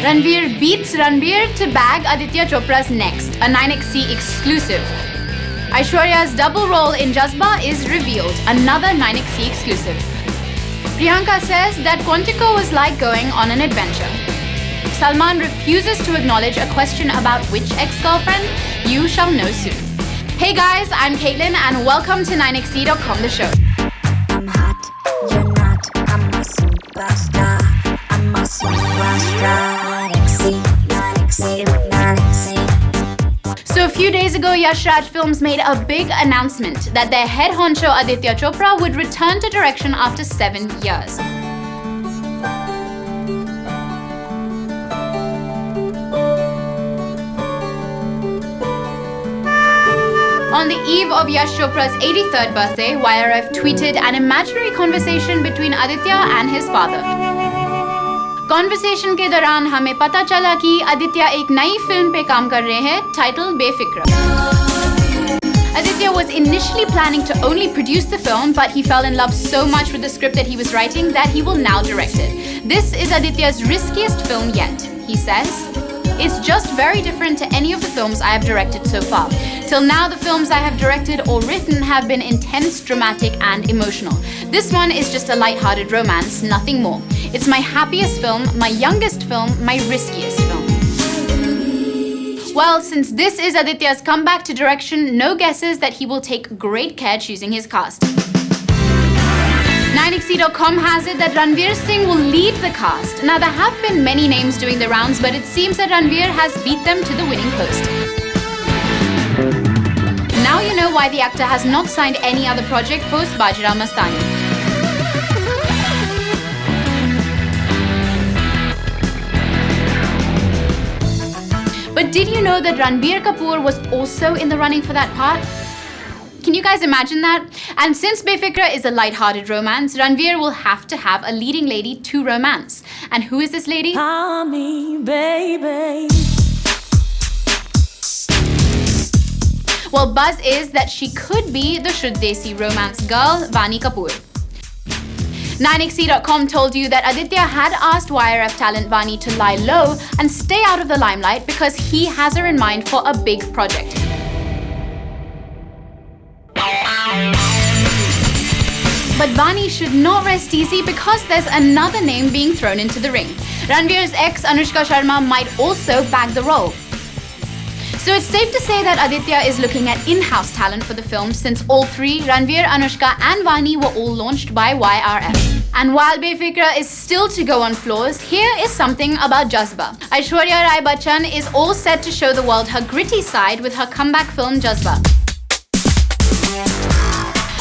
Ranveer beats Ranbir to bag Aditya Chopra's Next, a 9XC exclusive. Aishwarya's double role in Jazba is revealed, another 9XC exclusive. Priyanka says that Quantico was like going on an adventure. Salman refuses to acknowledge a question about which ex-girlfriend. You shall know soon. Hey guys, I'm Caitlin and welcome to 9XC.com, the show. I'm hot, you're not, I'm a superstar. I'm a superstar. 9XC. So a few days ago, Yash Raj Films made a big announcement that their head honcho Aditya Chopra would return to direction after 7 years. On the eve of Yash Chopra's 83rd birthday, YRF tweeted an imaginary conversation between Aditya and his father. Conversation के दौरान हमें पता चला कि आदित्य एक नई film पे काम कर रहे हैं titled बेफिक्र. Aditya was initially planning to only produce the film, but he fell in love so much with the script that he was writing that he will now direct it. This is Aditya's riskiest film yet, he says. It's just very different to any of the films I have directed so far. Till now, the films I have directed or written have been intense, dramatic, and emotional. This one is just a light-hearted romance, nothing more. It's my happiest film, my youngest film, my riskiest film. Well, since this is Aditya's comeback to direction, no guesses that he will take great care choosing his cast. 9XC.com has it that Ranveer Singh will lead the cast. Now, there have been many names doing the rounds, but it seems that Ranveer has beat them to the winning post. Now you know why the actor has not signed any other project post Bajirao Mastani. But did you know that Ranbir Kapoor was also in the running for that part? Can you guys imagine that? And since Befikra is a light-hearted romance, Ranveer will have to have a leading lady to romance. And who is this lady? Call me, baby. Well, buzz is that she could be the Shuddesi romance girl, Vani Kapoor. 9XC.com told you that Aditya had asked YRF talent Vani to lie low and stay out of the limelight because he has her in mind for a big project. But Vani should not rest easy because there's another name being thrown into the ring. Ranveer's ex Anushka Sharma might also bag the role. So it's safe to say that Aditya is looking at in-house talent for the film since all three, Ranveer, Anushka and Vani, were all launched by YRF. And while Befikra is still to go on floors, here is something about Jazba. Aishwarya Rai Bachchan is all set to show the world her gritty side with her comeback film Jazba.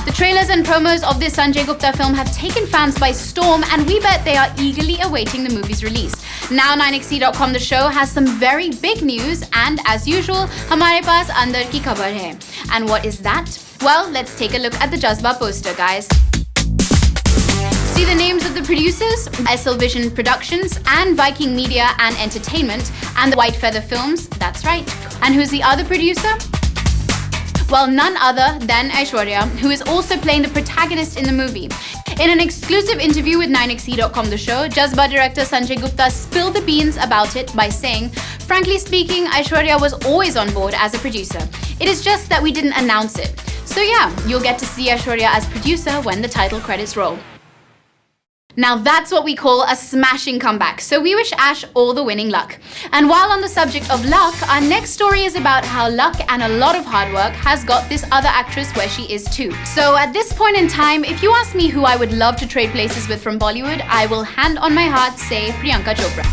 The trailers and promos of this Sanjay Gupta film have taken fans by storm, and we bet they are eagerly awaiting the movie's release. Now 9XC.com, the show, has some very big news, and as usual, hamare paas andar ki khabar hai. And what is that? Well, let's take a look at the Jazba poster, guys. See the names of the producers? SL Vision Productions and Viking Media and Entertainment and the White Feather Films, that's right. And who's the other producer? Well, none other than Aishwarya, who is also playing the protagonist in the movie. In an exclusive interview with 9XC.com, the show, Jazba director Sanjay Gupta spilled the beans about it by saying, "Frankly speaking, Aishwarya was always on board as a producer. It is just that we didn't announce it. So yeah, you'll get to see Aishwarya as producer when the title credits roll." Now that's what we call a smashing comeback, so we wish Ash all the winning luck. And while on the subject of luck, our next story is about how luck and a lot of hard work has got this other actress where she is too. So at this point in time, if you ask me who I would love to trade places with from Bollywood, I will hand on my heart say Priyanka Chopra.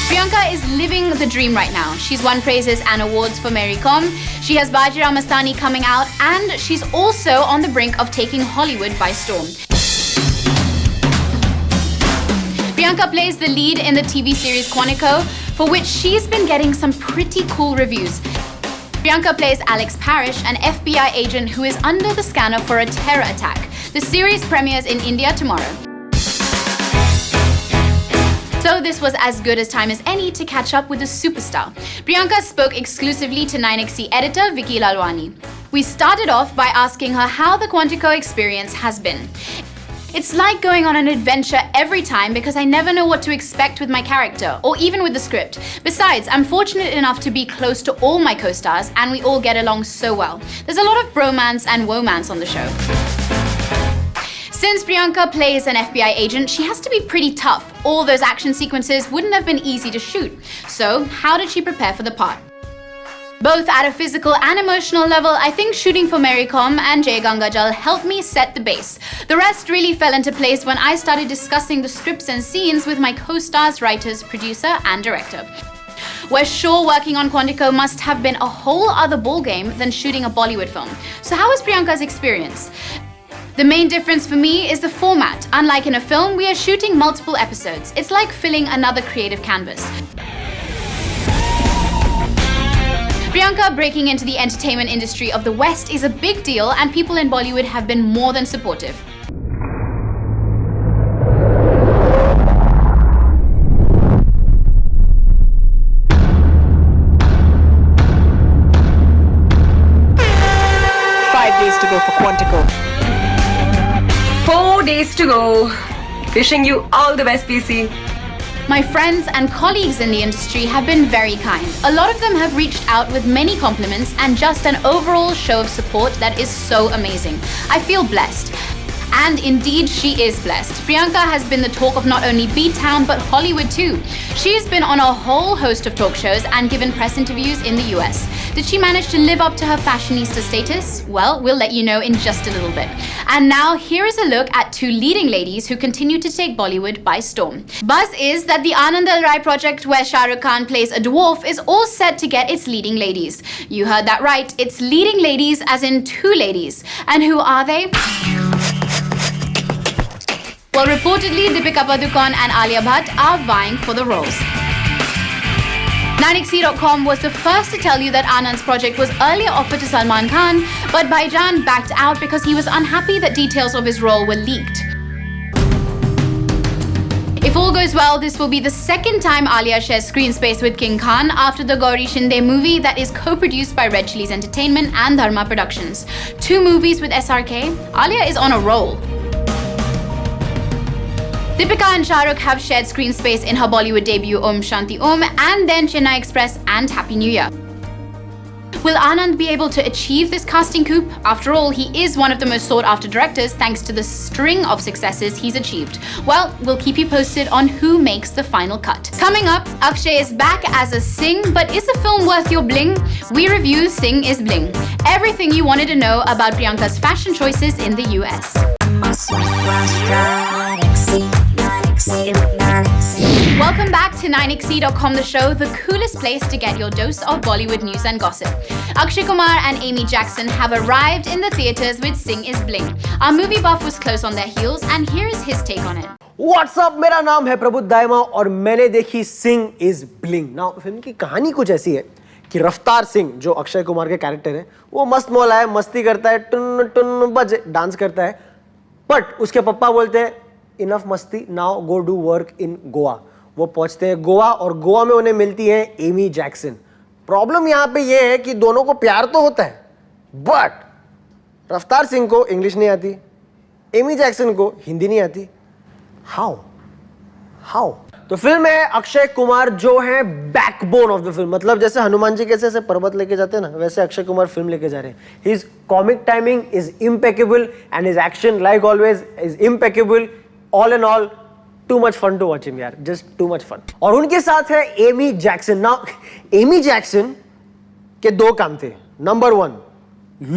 Priyanka is living the dream right now. She's won praises and awards for Mary Com. She has Bajirao Mastani coming out, and she's also on the brink of taking Hollywood by storm. Priyanka plays the lead in the TV series Quantico, for which she's been getting some pretty cool reviews. Priyanka plays Alex Parrish, an FBI agent who is under the scanner for a terror attack. The series premieres in India tomorrow. So this was as good as time as any to catch up with the superstar. Priyanka spoke exclusively to 9XC editor Vicky Lalwani. We started off by asking her how the Quantico experience has been. It's like going on an adventure every time because I never know what to expect with my character or even with the script. Besides, I'm fortunate enough to be close to all my co-stars and we all get along so well. There's a lot of bromance and womance on the show. Since Priyanka plays an FBI agent, she has to be pretty tough. All those action sequences wouldn't have been easy to shoot. So, how did she prepare for the part? Both at a physical and emotional level, I think shooting for Mary Com and Jay Gangajal helped me set the base. The rest really fell into place when I started discussing the scripts and scenes with my co-stars, writers, producer, and director. We're sure working on Quantico must have been a whole other ballgame than shooting a Bollywood film. So how was Priyanka's experience? The main difference for me is the format. Unlike in a film, we are shooting multiple episodes. It's like filling another creative canvas. Priyanka breaking into the entertainment industry of the West is a big deal, and people in Bollywood have been more than supportive. Days to go for Quantico. 4 days to go. Wishing you all the best, PC. My friends and colleagues in the industry have been very kind. A lot of them have reached out with many compliments and just an overall show of support that is so amazing. I feel blessed. And indeed, she is blessed. Priyanka has been the talk of not only B-Town but Hollywood too. She's been on a whole host of talk shows and given press interviews in the US. Did she manage to live up to her fashionista status? Well, we'll let you know in just a little bit. And now, here is a look at two leading ladies who continue to take Bollywood by storm. Buzz is that the Anand Al Rai project, where Shah Rukh Khan plays a dwarf, is all set to get its leading ladies. You heard that right, it's leading ladies as in two ladies. And who are they? Well, reportedly, Deepika Padukone and Alia Bhatt are vying for the roles. 9XE.com was the first to tell you that Anand's project was earlier offered to Salman Khan, but Baijan backed out because he was unhappy that details of his role were leaked. If all goes well, this will be the second time Alia shares screen space with King Khan after the Gauri Shinde movie that is co-produced by Red Chillies Entertainment and Dharma Productions. 2 movies with SRK. Alia is on a roll. Deepika and Shah Rukh have shared screen space in her Bollywood debut Om Shanti Om and then Chennai Express and Happy New Year. Will Anand be able to achieve this casting coup? After all, he is one of the most sought-after directors thanks to the string of successes he's achieved. Well, we'll keep you posted on who makes the final cut. Coming up, Akshay is back as a Singh, but is the film worth your bling? We review Singh is Bling. Everything you wanted to know about Priyanka's fashion choices in the US. Welcome back to 9XE.com, the show, the coolest place to get your dose of Bollywood news and gossip. Akshay Kumar and Amy Jackson have arrived in the theaters with Singh is Bling. Our movie buff was close on their heels, and here is his take on it. What's up? मेरा नाम है प्रबुद्ध दाइमा और मैंने देखी Singh is bling. Now film की कहानी कुछ ऐसी है कि रफ्तार सिंह जो अक्षय कुमार के कैरेक्टर है वो मस्त मौला है, मस्ती करता है, टुन टुन बज डांस करता है, बट उसके पप्पा बोलते हैं इनफ मस्ती, now go do work in Goa. वो पहुंचते हैं गोवा और गोवा में उन्हें मिलती है एमी जैक्सन। प्रॉब्लम यहाँ पे ये है कि दोनों को प्यार तो होता है, बट रफ्तार सिंह को इंग्लिश नहीं आती, एमी जैक्सन को हिंदी नहीं आती। हाउ तो फिल्म है अक्षय कुमार जो है बैकबोन ऑफ द फिल्म, मतलब जैसे हनुमान जी कैसे ऐसे पर्वत लेके जाते हैं ना, वैसे अक्षय कुमार फिल्म लेके जा रहे हैं। His comic timing is impeccable and his action like always is impeccable. All in all too much fun to watch him यार, जस्ट टू मच फन। और उनके साथ है Amy Jackson. Now Amy Jackson के 2 काम थे। Number 1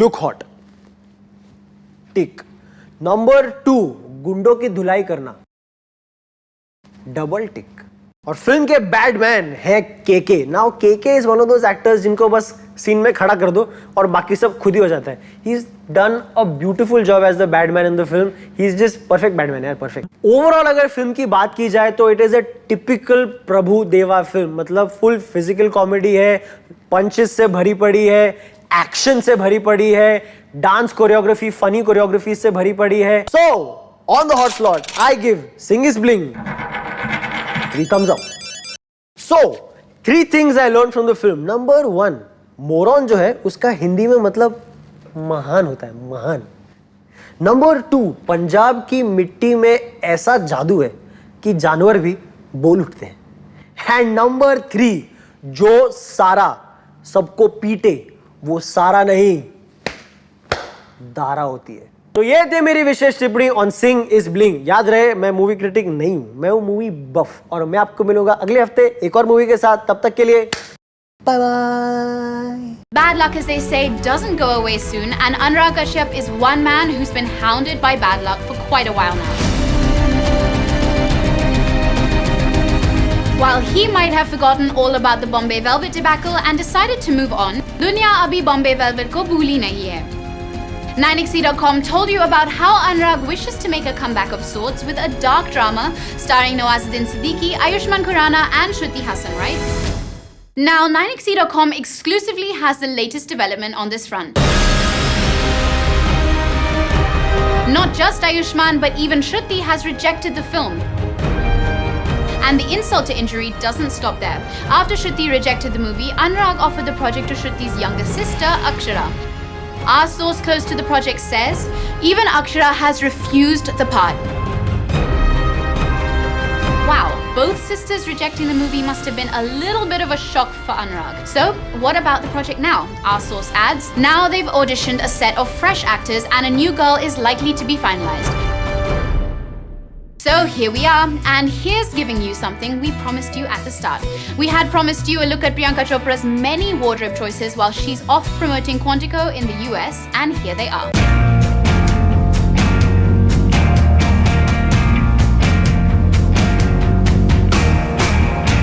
look hot, tick. Number 2 गुंडों की धुलाई करना, डबल टिक। और फिल्म के बैडमैन है KK. Now KK is one of those actors जिनको बस सीन में खड़ा कर दो और बाकी सब खुद ही हो जाता है। He is done a beautiful job as the badman in the film. He is just perfect badman यार, परफेक्ट। ओवरऑल अगर फिल्म की बात की जाए तो it is a typical Prabhu Deva film, मतलब फुल फिजिकल कॉमेडी है, पंचेस से भरी पड़ी है, एक्शन से भरी पड़ी है, डांस कोरियोग्राफी, फनी कोरियोग्राफी से भरी पड़ी है। So on the hot slot I give Singh is bling 3 thumbs up. So 3 things I learned from the film. Number 1, moron जो है उसका हिंदी में मतलब महान होता है, महान। नंबर 2, पंजाब की मिट्टी में ऐसा जादू है कि जानवर भी बोल उठते हैं। एंड नंबर 3, जो सारा सबको पीटे वो सारा नहीं दारा होती है। तो ये थे मेरी विशेष टिप्पणी ऑन सिंग इज ब्लिंग। याद रहे, मैं मूवी क्रिटिक नहीं हूं, मैं हूं मूवी बफ, और मैं आपको मिलूंगा अगले हफ्ते एक और मूवी के साथ। तब तक के लिए bye bye. Bad luck, as they say, doesn't go away soon, and Anurag Kashyap is one man who's been hounded by bad luck for quite a while now. While he might have forgotten all about the Bombay Velvet debacle and decided to move on, दुनिया अभी Bombay Velvet को भूली नहीं है. 9XE.com told you about how Anurag wishes to make a comeback of sorts with a dark drama starring Nawazuddin Siddiqui, Ayushmann Khurrana and Shruti Hassan, right? Now, 9XE.com exclusively has the latest development on this front. Not just Ayushmann, but even Shruti has rejected the film. And the insult to injury doesn't stop there. After Shruti rejected the movie, Anurag offered the project to Shruti's younger sister, Akshara. Our source close to the project says, even Akshara has refused the part. Wow, both sisters rejecting the movie must have been a little bit of a shock for Anurag. So, what about the project now? Our source adds, now they've auditioned a set of fresh actors and a new girl is likely to be finalized. So here we are, and here's giving you something we promised you at the start. We had promised you a look at Priyanka Chopra's many wardrobe choices while she's off promoting Quantico in the US, and here they are.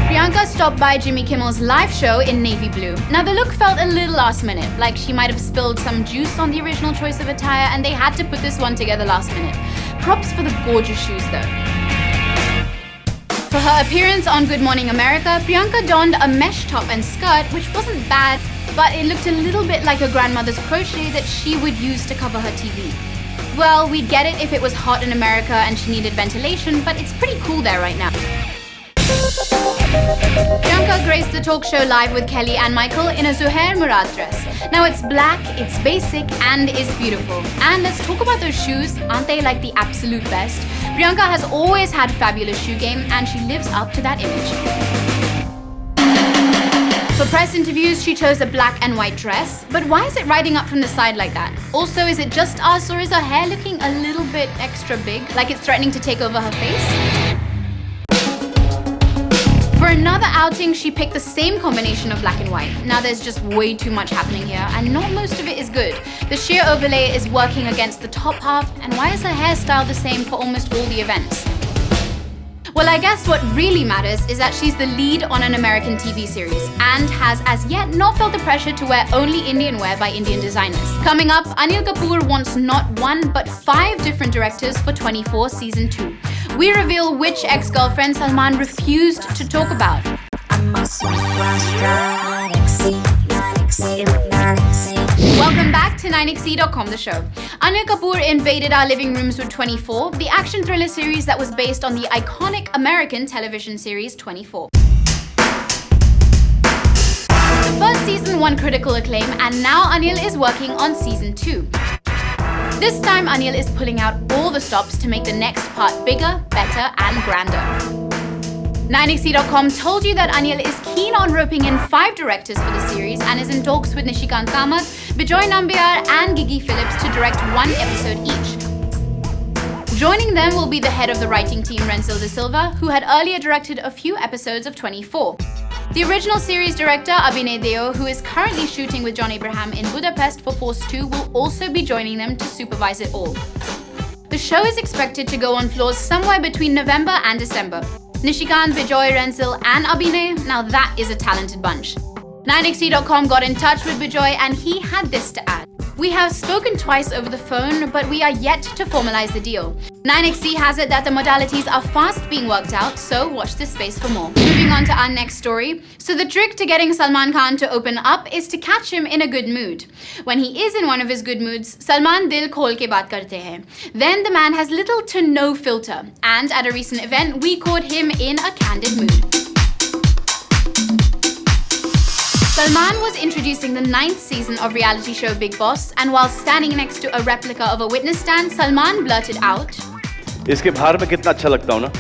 Priyanka stopped by Jimmy Kimmel's live show in navy blue. Now the look felt a little last minute, like she might have spilled some juice on the original choice of attire and they had to put this one together last minute. Props for the gorgeous shoes though. For her appearance on Good Morning America, Priyanka donned a mesh top and skirt, which wasn't bad, but it looked a little bit like her grandmother's crochet that she would use to cover her TV. Well, we'd get it if it was hot in America and she needed ventilation, but it's pretty cool there right now. Priyanka graced the talk show live with Kelly and Michael in a Zuhair Murad dress. Now it's black, it's basic, and is beautiful. And let's talk about those shoes. Aren't they like the absolute best? Priyanka has always had fabulous shoe game and she lives up to that image. For press interviews, she chose a black and white dress. But why is it riding up from the side like that? Also, is it just us or is her hair looking a little bit extra big, like it's threatening to take over her face? For another outing, she picked the same combination of black and white. Now there's just way too much happening here, and not most of it is good. The sheer overlay is working against the top half, and why is her hairstyle the same for almost all the events? Well, I guess what really matters is that she's the lead on an American TV series, and has as yet not felt the pressure to wear only Indian wear by Indian designers. Coming up, Anil Kapoor wants not one, but 5 different directors for 24 Season 2. We reveal which ex-girlfriend Salman refused to talk about. Welcome back to 9XE.com, the show. Anil Kapoor invaded our living rooms with 24, the action thriller series that was based on the iconic American television series 24. The first season won critical acclaim, and now Anil is working on Season 2. This time, Anil is pulling out all the stops to make the next part bigger, better, and grander. 9XE.com told you that Anil is keen on roping in 5 directors for the series and is in talks with Nishikant Kamath, Bijoy Nambiar, and Gigi Phillips to direct 1 episode each. Joining them will be the head of the writing team, Renzel De Silva, who had earlier directed a few episodes of 24. The original series director, Abhinay Deo, who is currently shooting with John Abraham in Budapest for Force 2, will also be joining them to supervise it all. The show is expected to go on floors somewhere between November and December. Nishikant, Bijoy, Renzel, and Abhinay, now that is a talented bunch. 9XE.com got in touch with Bijoy and he had this to add. We have spoken twice over the phone, but we are yet to formalize the deal. 9XE has it that the modalities are fast being worked out, so watch this space for more. Moving on to our next story. So the trick to getting Salman Khan to open up is to catch him in a good mood. When he is in one of his good moods, Salman dil khol ke baat karte hain. Then the man has little to no filter. And at a recent event, we caught him in a candid mood. Salman was introducing the 9th season of reality show Big Boss, and while standing next to a replica of a witness stand, Salman blurted out, इसके बाहर में कितना अच्छा लगता हूँ ना?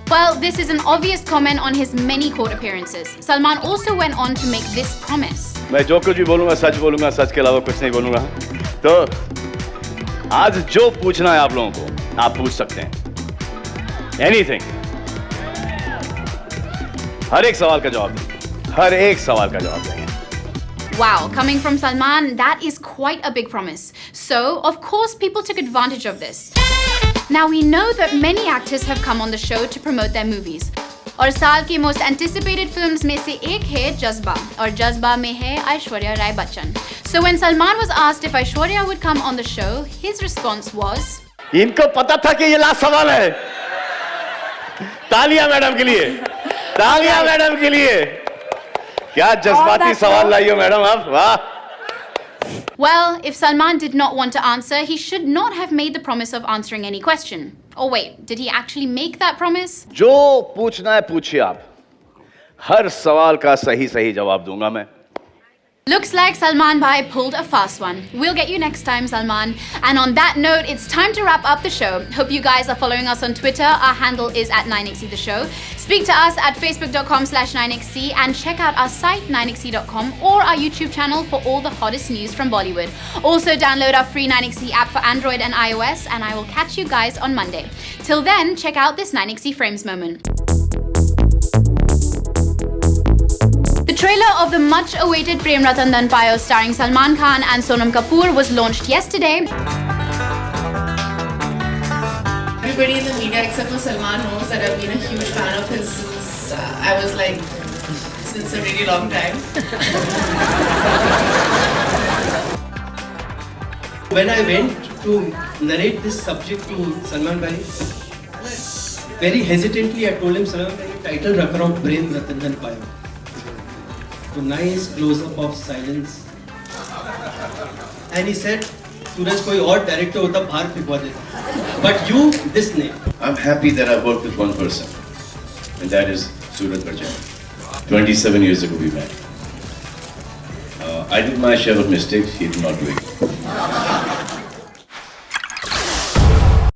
Well, this is an obvious comment on his many court appearances. Salman also went on to make this promise. मैं जो कुछ भी बोलूँगा सच बोलूँगा, सच के अलावा कुछ नहीं बोलूँगा. तो आज जो पूछना है आप लोगों को, आप पूछ सकते हैं. Anything. हर एक सवाल का जवाब देंगे. हर एक सवाल का जवाब देंगे. Wow, coming from Salman, that is quite a big promise. So, of course, people took advantage of this. Now, we know that many actors have come on the show to promote their movies. और साल की most anticipated films में से एक है जज्बा, और जज्बा में है Aishwarya Rai Bachchan. So when Salman was asked if Aishwarya would come on the show, his response was, इनको पता था कि ये लास्ट सवाल है. तालियां मैडम के लिए. तालियां मैडम के लिए. क्या जज्बाती सवाल लाई हो मैडम आप. वाह. Well, if Salman did not want to answer, he should not have made the promise of answering any question. Oh wait, did he actually make that promise? जो पूछना है पूछिए आप. हर सवाल का सही सही जवाब दूंगा मैं. Looks like Salman Bhai pulled a fast one. We'll get you next time, Salman. And on that note, it's time to wrap up the show. Hope you guys are following us on Twitter. Our handle is @9XC The Show. Speak to us at facebook.com/9XC and check out our site 9XC.com or our YouTube channel for all the hottest news from Bollywood. Also download our free 9XC app for Android and iOS, and I will catch you guys on Monday. Till then, check out this 9XC Frames moment. The trailer of the much-awaited Prem Ratan Dhan Payo starring Salman Khan and Sonam Kapoor was launched yesterday. Everybody in the media except for Salman knows that I've been a huge fan of his since I was like, since a really long time. When I went to narrate this subject to Salman Bhai, very hesitantly I told him, Salman Bhai, title rakh raha hu Prem Ratan Dhan Payo. So nice close-up of silence. And he said, Suraj koi aur director hota bahar phikwa deta. But you, this name. I'm happy that I've worked with one person, and that is Suraj Bachchan. 27 years ago we met. I did my share of mistakes, he did not do it.